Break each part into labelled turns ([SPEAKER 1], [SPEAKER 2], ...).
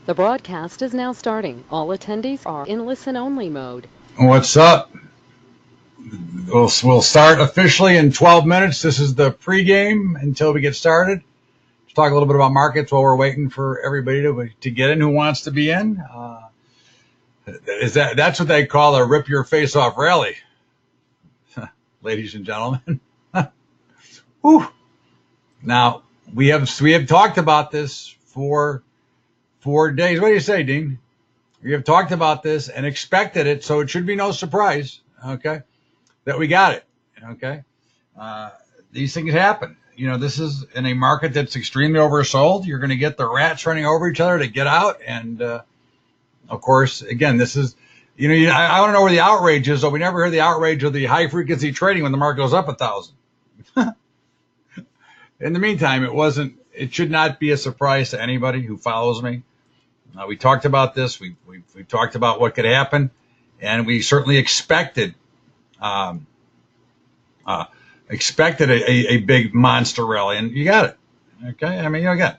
[SPEAKER 1] The broadcast is now starting. All attendees are in listen-only mode.
[SPEAKER 2] What's up? We'll start officially in 12 minutes. This is the pregame until we get started. Let's talk a little bit about markets while we're waiting for everybody to get in who wants to be in. That's what they call a rip your face off rally, ladies and gentlemen. Whew. Now we have talked about this for 4 days. What do you say, Dean? We have talked about this and expected it, so it should be no surprise, okay, that we got it, okay? These things happen. You know, this is in a market that's extremely oversold. You're going to get the rats running over each other to get out. And, of course, again, this is, I want to know where the outrage is, though we never hear the outrage of the high-frequency trading when the market goes up 1,000. In the meantime, it should not be a surprise to anybody who follows me. We talked about this. We talked about what could happen, and we certainly expected a big monster rally, and you got it. Okay, I mean, again,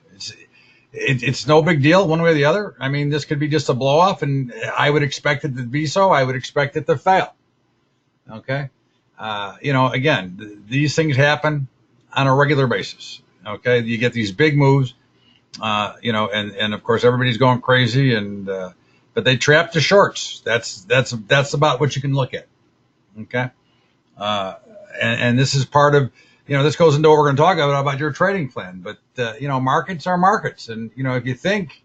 [SPEAKER 2] it's no big deal one way or the other. I mean, this could be just a blow off, and I would expect it to be so. I would expect it to fail. Okay, again, these things happen on a regular basis. Okay, you get these big moves. And of course everybody's going crazy, but they trap the shorts. That's about what you can look at. Okay. And this is part of, this goes into what we're going to talk about your trading plan, but, markets are markets. And, if you think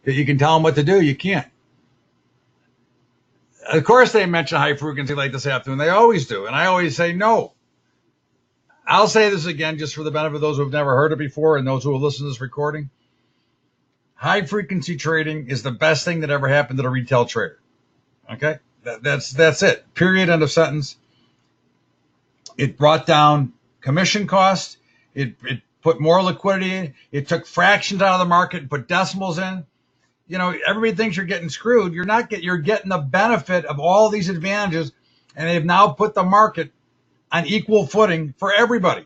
[SPEAKER 2] that you can tell them what to do, you can't. Of course they mention high frequency like this afternoon. They always do. And I always say, no. I'll say this again, just for the benefit of those who have never heard it before and those who will listen to this recording. High frequency trading is the best thing that ever happened to the retail trader. Okay, that's it. Period. End of sentence. It brought down commission costs. It put more liquidity in. It took fractions out of the market and put decimals in. Everybody thinks you're getting screwed. You're not you're getting the benefit of all these advantages, and they've now put the market on equal footing for everybody.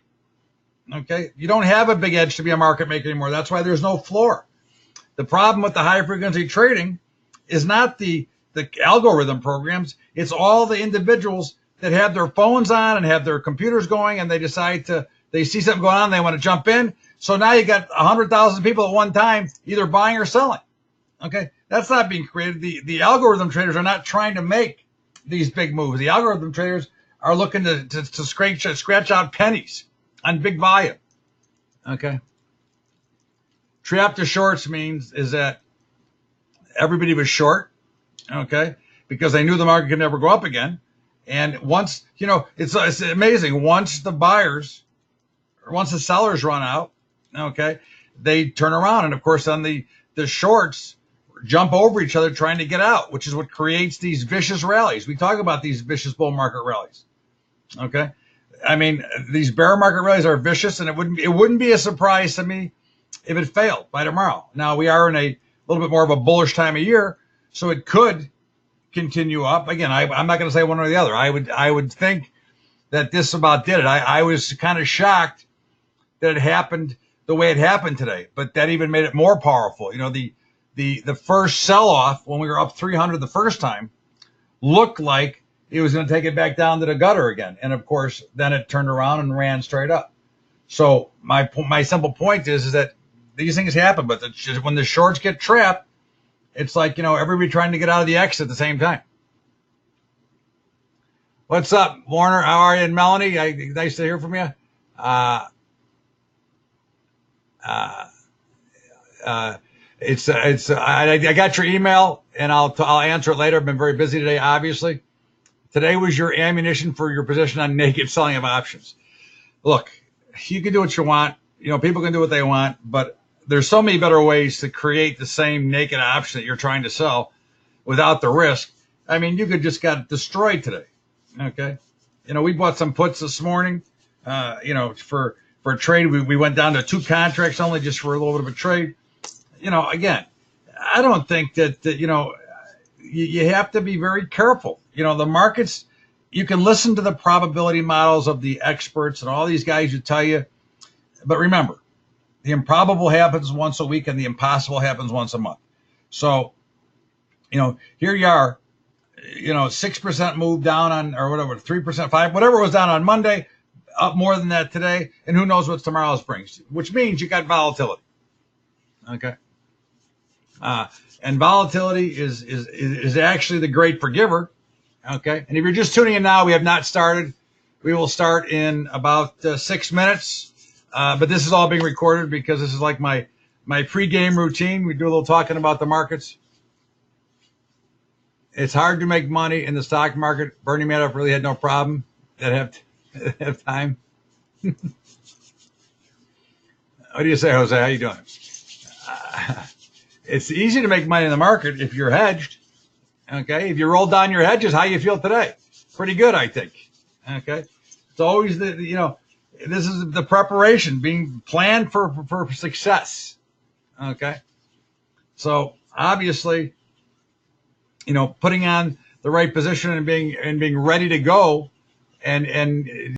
[SPEAKER 2] Okay, you don't have a big edge to be a market maker anymore. That's why there's no floor. The problem with the high frequency trading is not the algorithm programs. It's all the individuals that have their phones on and have their computers going, and they see something going on, they want to jump in. So now you got 100,000 people at one time either buying or selling. Okay, that's not being created. The algorithm traders are not trying to make these big moves. The algorithm traders are looking to scratch out pennies on big volume. Okay. Trap the shorts is that everybody was short, okay, because they knew the market could never go up again. And once, it's amazing. Once the sellers run out, okay, they turn around. And of course, then the shorts jump over each other trying to get out, which is what creates these vicious rallies. We talk about these vicious bull market rallies. Okay. I mean, these bear market rallies are vicious, and it wouldn't be a surprise to me if it failed by tomorrow. Now we are in a little bit more of a bullish time of year, so it could continue up. Again, I'm not going to say one or the other. I would think that this about did it. I was kind of shocked that it happened the way it happened today, but that even made it more powerful. The first sell-off when we were up 300 the first time looked like it was going to take it back down to the gutter again. And of course, then it turned around and ran straight up. So my simple point is that these things happen, but when the shorts get trapped, it's like, everybody trying to get out of the X at the same time. What's up, Warner? How are you? And Melanie, nice to hear from you. I got your email, and I'll answer it later. I've been very busy today, obviously. Today was your ammunition for your position on naked selling of options. Look, you can do what you want. People can do what they want, but there's so many better ways to create the same naked option that you're trying to sell without the risk. I mean, you could just got destroyed today. Okay. We bought some puts this morning, for a trade. We went down to 2 contracts only just for a little bit of a trade. Again, I don't think that you have to be very careful. The markets, you can listen to the probability models of the experts and all these guys who tell you, but remember, the improbable happens once a week and the impossible happens once a month. So, here you are, 6% move down on, or whatever, 3%, 5, whatever was down on Monday, up more than that today, and who knows what tomorrow's brings, which means you got volatility. Okay. And volatility is actually the great forgiver. Okay. And if you're just tuning in now, we have not started. We will start in about 6 minutes. But this is all being recorded because this is like my pregame routine. We do a little talking about the markets. It's hard to make money in the stock market. Bernie Madoff really had no problem that have time. What do you say, Jose? How you doing? It's easy to make money in the market if you're hedged. Okay, if you roll down your hedges, how you feel today? Pretty good, I think. Okay, it's always this is the preparation being planned for success. Okay, so obviously, putting on the right position and being ready to go, and